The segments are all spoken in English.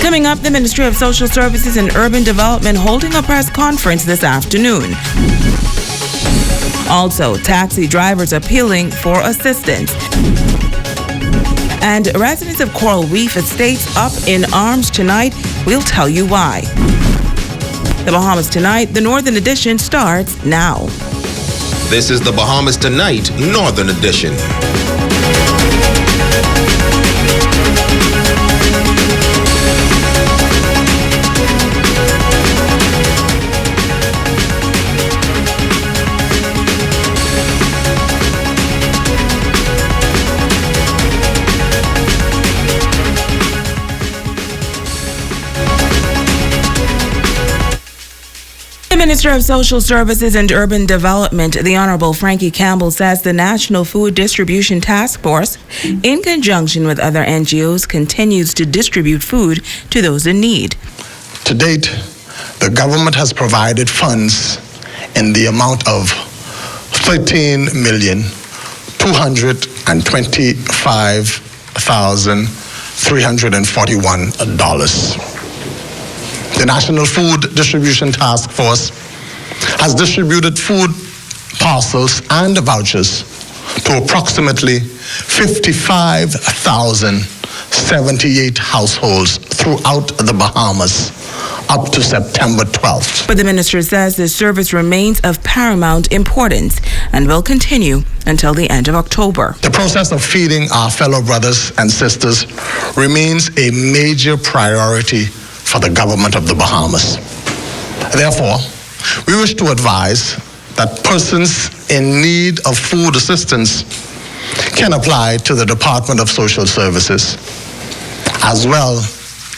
Coming up, the Ministry of Social Services and Urban Development holding a press conference this afternoon. Also, taxi drivers appealing for assistance. And residents of Coral Reef Estates up in arms tonight. We'll tell you why. The Bahamas Tonight, the Northern Edition, starts now. This is the Bahamas Tonight, Northern Edition. The Minister of Social Services and Urban Development, the Honorable Frankie Campbell, says the National Food Distribution Task Force, in conjunction with other NGOs, continues to distribute food to those in need. To date, the government has provided funds in the amount of $13,225,341. The National Food Distribution Task Force has distributed food parcels and vouchers to approximately 55,078 households throughout the Bahamas up to September 12th. But the minister says this service remains of paramount importance and will continue until the end of October. The process of feeding our fellow brothers and sisters remains a major priority for the government of the Bahamas. Therefore, we wish to advise that persons in need of food assistance can apply to the Department of Social Services, as well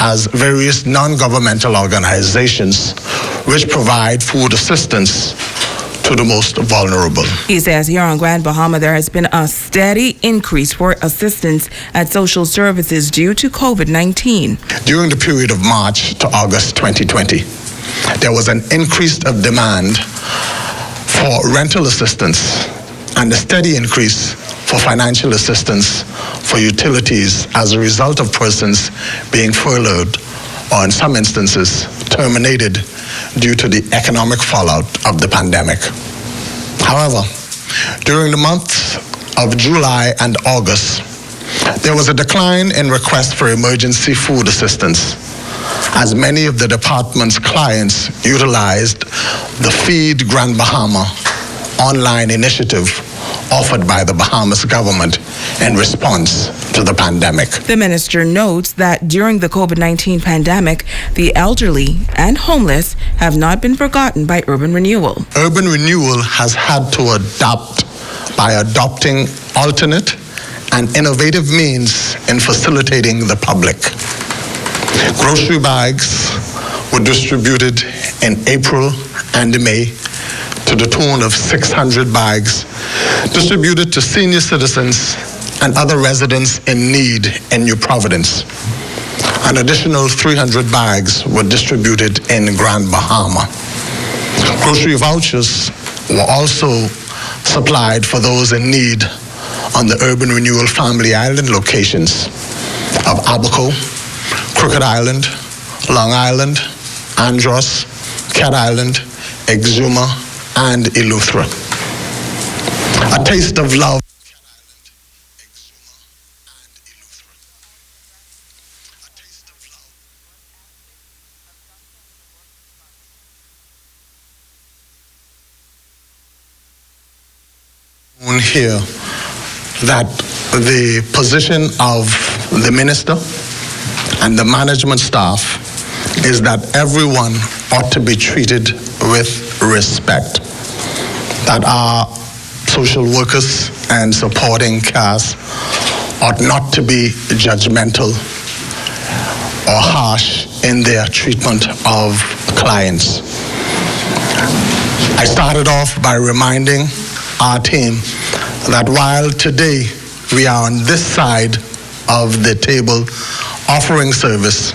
as various non-governmental organizations which provide food assistance to the most vulnerable. He says here on Grand Bahama there has been a steady increase for assistance at social services due to COVID-19. During the period of March to August 2020, there was an increase of demand for rental assistance and a steady increase for financial assistance for utilities as a result of persons being furloughed or in some instances terminated due to the economic fallout of the pandemic. However, during the months of July and August, there was a decline in requests for emergency food assistance, as many of the department's clients utilized the Feed Grand Bahama online initiative offered by the Bahamas government in response to the pandemic. The minister notes that during the COVID-19 pandemic, the elderly and homeless have not been forgotten by Urban Renewal. Urban Renewal has had to adapt by adopting alternate and innovative means in facilitating the public. Grocery bags were distributed in April and May to the tune of 600 bags, distributed to senior citizens and other residents in need in New Providence. An additional 300 bags were distributed in Grand Bahama. Grocery vouchers were also supplied for those in need on the Urban Renewal Family Island locations of Abaco, Crooked Island, Long Island, Andros, Cat Island, Exuma, and Eleuthera. A taste of love. Here that the position of the minister and the management staff is that everyone ought to be treated with respect, that our social workers and supporting cast ought not to be judgmental or harsh in their treatment of clients. I started off by reminding our team that while today we are on this side of the table offering service,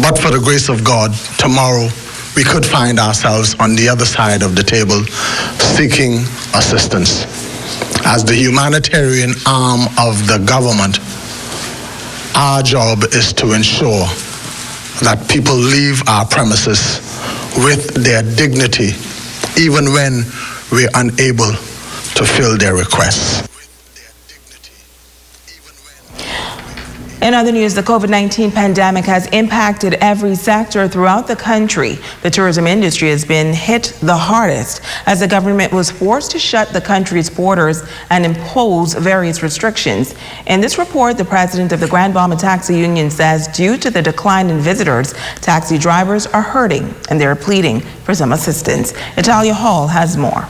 but for the grace of God, tomorrow we could find ourselves on the other side of the table seeking assistance. As the humanitarian arm of the government, our job is to ensure that people leave our premises with their dignity, even when we're unable to fill their requests. In other news, the COVID-19 pandemic has impacted every sector throughout the country. The tourism industry has been hit the hardest as the government was forced to shut the country's borders and impose various restrictions. In this report, the president of the Grand Bahama Taxi Union says due to the decline in visitors, taxi drivers are hurting and they're pleading for some assistance. Italia Hall has more.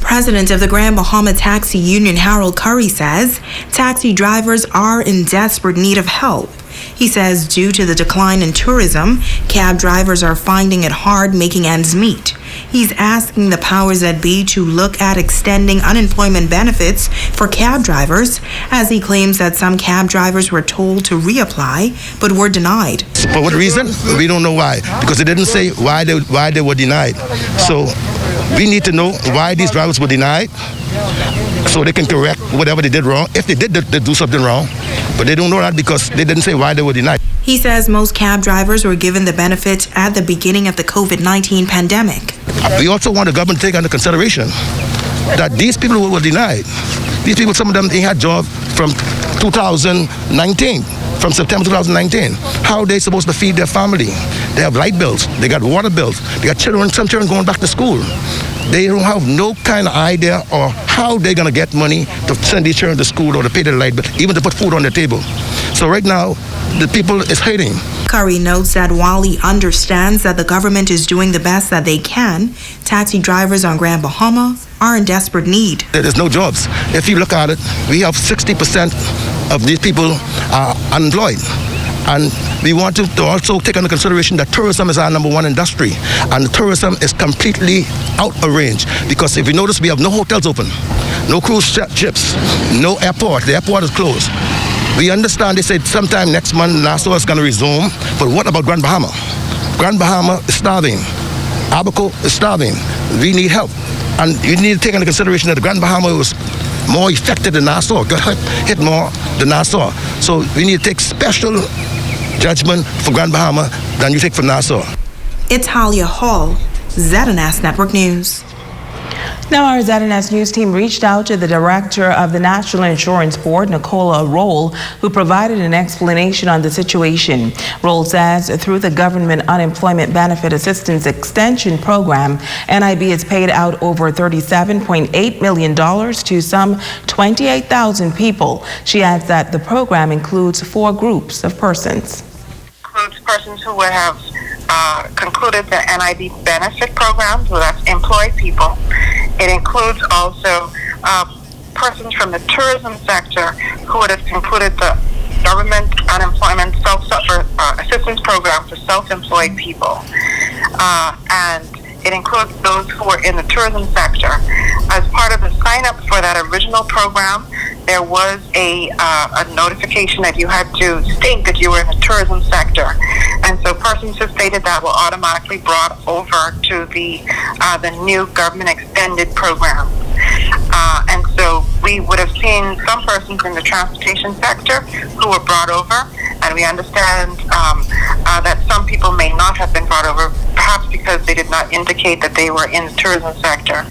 President of the Grand Bahama Taxi Union, Harold Curry, says taxi drivers are in desperate need of help. He says due to the decline in tourism, cab drivers are finding it hard making ends meet. He's asking the powers that be to look at extending unemployment benefits for cab drivers, as he claims that some cab drivers were told to reapply but were denied. For what reason? We don't know why, because they didn't say why they were denied. So we need to know why these drivers were denied so they can correct whatever they did wrong, if they did do something wrong. But they don't know that because they didn't say why they were denied. He says most cab drivers were given the benefit at the beginning of the COVID-19 pandemic. We also want the government to take into consideration that these people who were denied, these people, some of them, they had jobs from 2019. From September 2019. How are they supposed to feed their family? They have light bills, they got water bills, they got children, some children going back to school. They don't have no kind of idea or how they're going to get money to send these children to school or to pay their light bill, even to put food on their table. So right now, the people is hating. Curry notes that while he understands that the government is doing the best that they can, taxi drivers on Grand Bahama are in desperate need. There's no jobs. If you look at it, we have 60% of these people are unemployed. And we want to also take into consideration that tourism is our #1 industry. And tourism is completely out of range. Because if you notice, we have no hotels open, no cruise ships, no airport. The airport is closed. We understand they said sometime next month Nassau is going to resume. But what about Grand Bahama? Grand Bahama is starving. Abaco is starving. We need help. And you need to take into consideration that the Grand Bahama was more affected than Nassau, got hit more than Nassau. So we need to take special judgment for Grand Bahama than you take for Nassau. Italia Hall, ZNS Network News. Now, our ZNS News team reached out to the director of the National Insurance Board, Nicola Roll, who provided an explanation on the situation. Roll says through the Government Unemployment Benefit Assistance Extension Program, NIB has paid out over $37.8 million to some 28,000 people. She adds that the program includes 4 groups of persons. Includes persons who would have concluded the NIB benefit program, so that's employed people. It includes also persons from the tourism sector who would have concluded the government unemployment assistance program for self-employed people. And it includes those who were in the tourism sector. As part of the sign-up for that original program, there was a notification that you had to state that you were in the tourism sector. And so persons who stated that were automatically brought over to the new government extended program. And so we would have seen some persons in the transportation sector who were brought over, and we understand that some people may not have been brought over, perhaps because they did not indicate that they were in the tourism sector.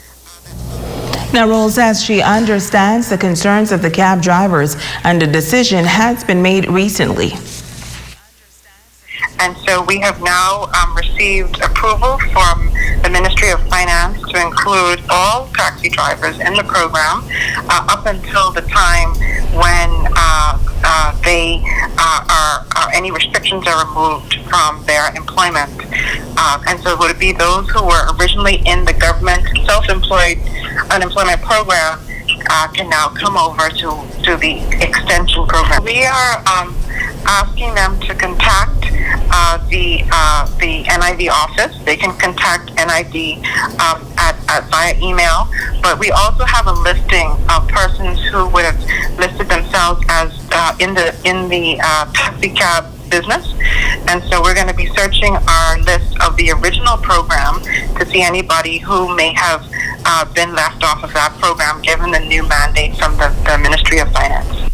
Now, Roll says she understands the concerns of the cab drivers, and a decision has been made recently. And so we have now received approval from the Ministry of Finance to include all taxi drivers in the program up until the time when any restrictions are removed from their employment. And so would it be those who were originally in the government self-employed unemployment program can now come over to the extension program. We are asking them to contact the NIB office. They can contact NIB via email, but we also have a listing of persons who would have listed themselves as in the taxi cab business, and so we're going to be searching our list of the original program to see anybody who may have been left off of that program given the new mandate from the Ministry of Finance.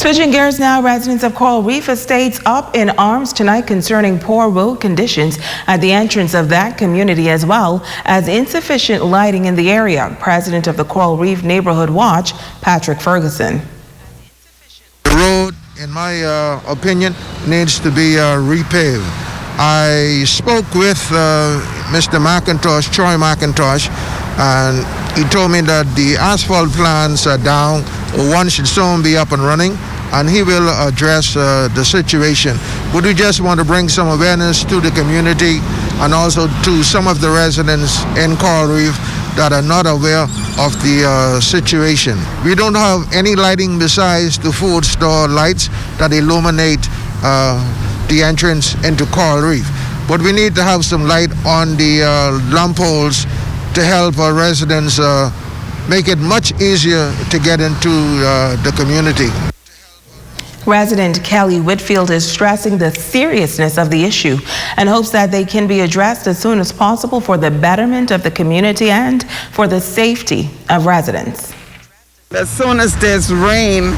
Switching gears now, residents of Coral Reef Estates up in arms tonight concerning poor road conditions at the entrance of that community, as well as insufficient lighting in the area. President of the Coral Reef Neighborhood Watch, Patrick Ferguson. The road, in my opinion, needs to be repaved. I spoke with Mr. McIntosh, Troy McIntosh, and he told me that the asphalt plants are down. One should soon be up and running, and he will address the situation. But we just want to bring some awareness to the community and also to some of the residents in Coral Reef that are not aware of the situation. We don't have any lighting besides the food store lights that illuminate the entrance into Coral Reef. But we need to have some light on the lamp poles to help our residents make it much easier to get into the community. Resident Kelly Whitfield is stressing the seriousness of the issue and hopes that they can be addressed as soon as possible for the betterment of the community and for the safety of residents. As soon as there's rain,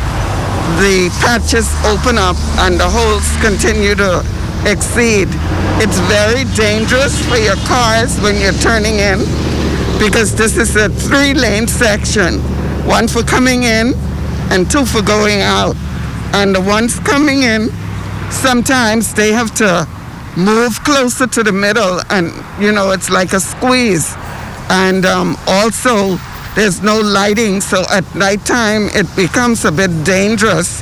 the patches open up and the holes continue to exceed. It's very dangerous for your cars when you're turning in, because this is a 3-lane section, 1 for coming in and 2 for going out. And the ones coming in, sometimes they have to move closer to the middle, and it's like a squeeze. And also there's no lighting, so at nighttime it becomes a bit dangerous.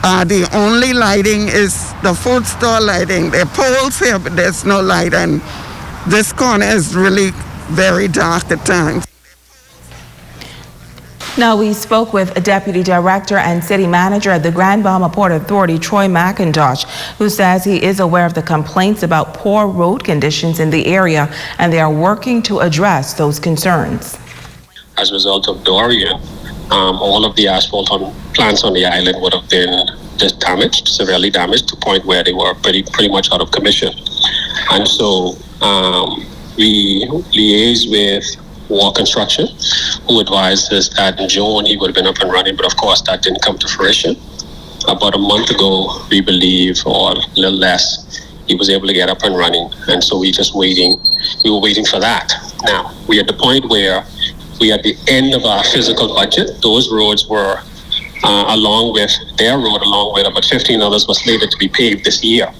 The only lighting is the food store lighting. There are poles here, but there's no light, and this corner is really very dark at times. Now, we spoke with a Deputy Director and City Manager at the Grand Bahama Port Authority, Troy McIntosh, who says he is aware of the complaints about poor road conditions in the area, and they are working to address those concerns. As a result of Dorian, all of the asphalt plants on the island would have been just damaged, severely damaged, to the point where they were pretty much out of commission. And so we liaised with War Construction, who advised us that in June he would have been up and running, but of course that didn't come to fruition. About a month ago, we believe, or a little less, he was able to get up and running, and so we were waiting for that. Now, we're at the point where we are at the end of our physical budget. Those roads were, along with about 15 others, were slated to be paved this year.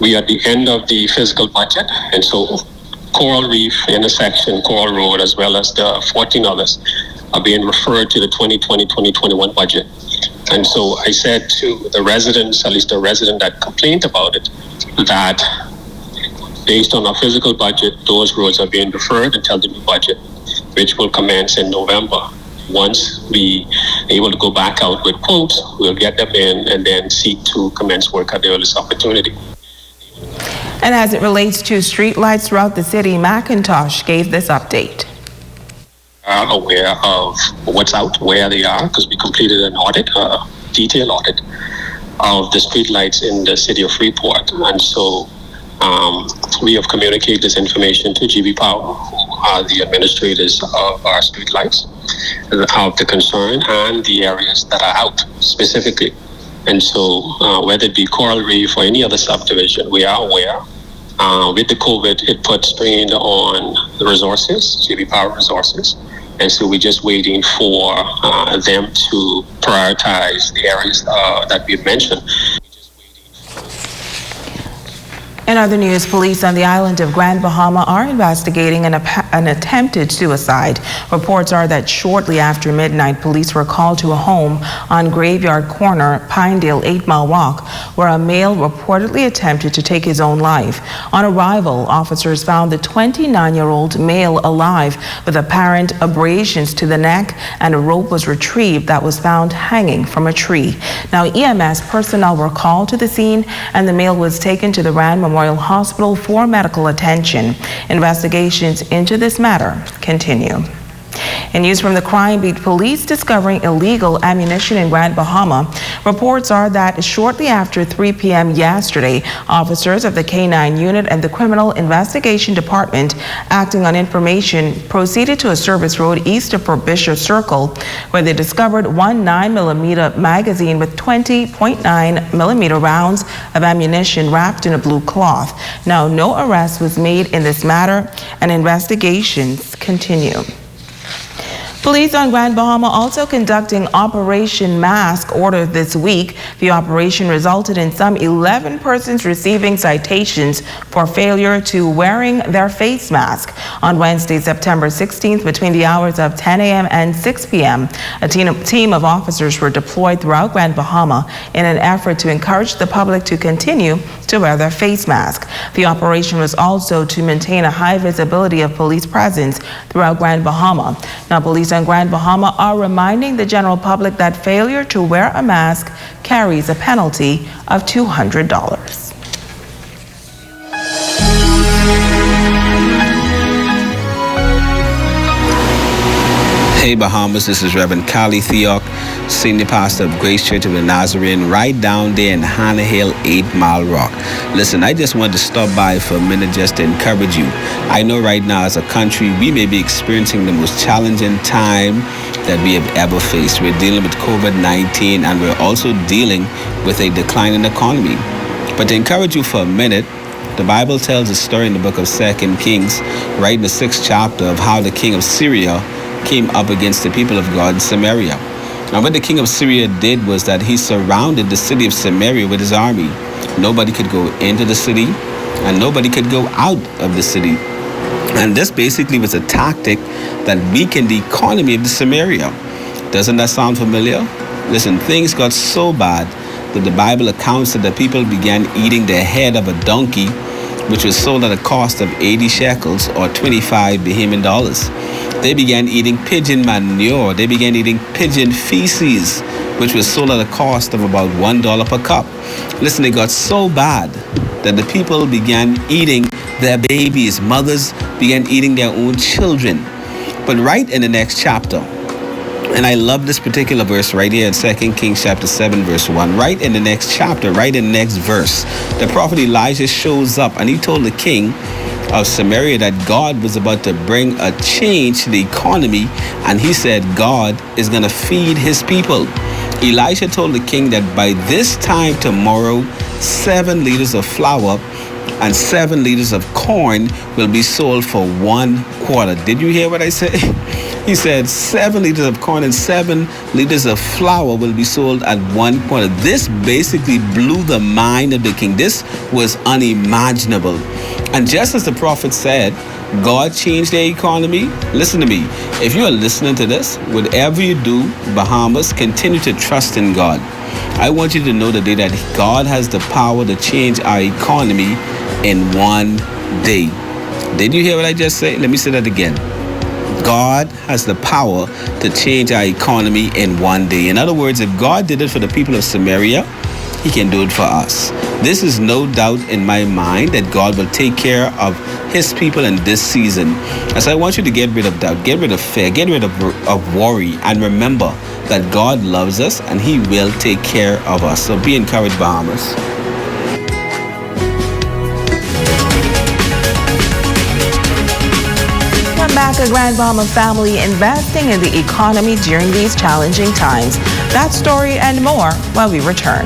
We are at the end of the physical budget, and so Coral Reef intersection, Coral Road, as well as the 14 others are being referred to the 2020-2021 budget. And so I said to the residents, at least the resident that complained about it, that based on our physical budget, those roads are being deferred until the new budget, which will commence in November. Once we are able to go back out with quotes, we'll get them in and then seek to commence work at the earliest opportunity. And as it relates to street lights throughout the city, McIntosh gave this update. Are aware of what's out, where they are, because we completed an audit, a detailed audit of the street lights in the city of Freeport. And so we have communicated this information to GB Power, who are the administrators of our street lights, of the concern and the areas that are out specifically. And so whether it be Coral Reef or any other subdivision, we are aware. With the COVID, it put strain on the resources, GB Power resources. And so we're just waiting for them to prioritize the areas that we've mentioned. In other news, police on the island of Grand Bahama are investigating an attempted suicide. Reports are that shortly after midnight, police were called to a home on Graveyard Corner, Pinedale 8 Mile Walk, where a male reportedly attempted to take his own life. On arrival, officers found the 29-year-old male alive with apparent abrasions to the neck, and a rope was retrieved that was found hanging from a tree. Now, EMS personnel were called to the scene, and the male was taken to the Rand Memorial Hospital for medical attention. Investigations into this matter continue. In news from the crime beat, police discovering illegal ammunition in Grand Bahama. Reports are that shortly after 3 p.m. yesterday, officers of the K-9 unit and the Criminal Investigation Department, acting on information, proceeded to a service road east of Frobisher Circle, where they discovered one 9mm magazine with 20.9mm rounds of ammunition wrapped in a blue cloth. Now, no arrest was made in this matter, and investigations continue. Police on Grand Bahama also conducting Operation Mask Order this week. The operation resulted in some 11 persons receiving citations for failure to wearing their face mask. On Wednesday, September 16th, between the hours of 10 a.m. and 6 p.m., a team of officers were deployed throughout Grand Bahama in an effort to encourage the public to continue to wear their face mask. The operation was also to maintain a high visibility of police presence throughout Grand Bahama. Now, police on Grand Bahama are reminding the general public that failure to wear a mask carries a penalty of $200. Hey Bahamas, this is Reverend Kali Theok, Senior Pastor of Grace Church of the Nazarene, right down there in Hannah Hill, 8 Mile Rock. Listen, I just wanted to stop by for a minute just to encourage you. I know right now as a country, we may be experiencing the most challenging time that we have ever faced. We're dealing with COVID-19 and we're also dealing with a declining economy. But to encourage you for a minute, the Bible tells a story in the book of 2 Kings, right in the 6th chapter, of how the king of Syria came up against the people of God in Samaria. Now what the king of Syria did was that he surrounded the city of Samaria with his army. Nobody could go into the city and nobody could go out of the city. And this basically was a tactic that weakened the economy of the Samaria. Doesn't that sound familiar? Listen, things got so bad that the Bible accounts that the people began eating the head of a donkey, which was sold at a cost of 80 shekels or 25 Bahamian dollars. They began eating pigeon manure. They began eating pigeon feces, which was sold at a cost of about $1 per cup. Listen, it got so bad that the people began eating their babies. Mothers began eating their own children. But right in the next chapter, and I love this particular verse right here in 2 Kings chapter 7, verse 1. Right in the next chapter, right in the next verse, the prophet Elijah shows up and he told the king of Samaria that God was about to bring a change to the economy, and he said God is going to feed his people. Elisha told the king that by this time tomorrow, 7 liters of flour and 7 liters of corn will be sold for 1 quarter. Did you hear what I said? He said 7 liters of corn and 7 liters of flour will be sold at 1 quarter. This basically blew the mind of the king. This was unimaginable. And just as the prophet said, God changed their economy. Listen to me. If you are listening to this, whatever you do, Bahamas, continue to trust in God. I want you to know today that God has the power to change our economy in 1 day. Did you hear what I just said? Let me say that again. God has the power to change our economy in 1 day. In other words, if God did it for the people of Samaria, he can do it for us. This is no doubt in my mind that God will take care of his people in this season. As I want you to get rid of doubt, get rid of fear, get rid of worry, and remember that God loves us and he will take care of us. So be encouraged, Bahamas. Back, a Grand Bahama family investing in the economy during these challenging times. That story and more while we return.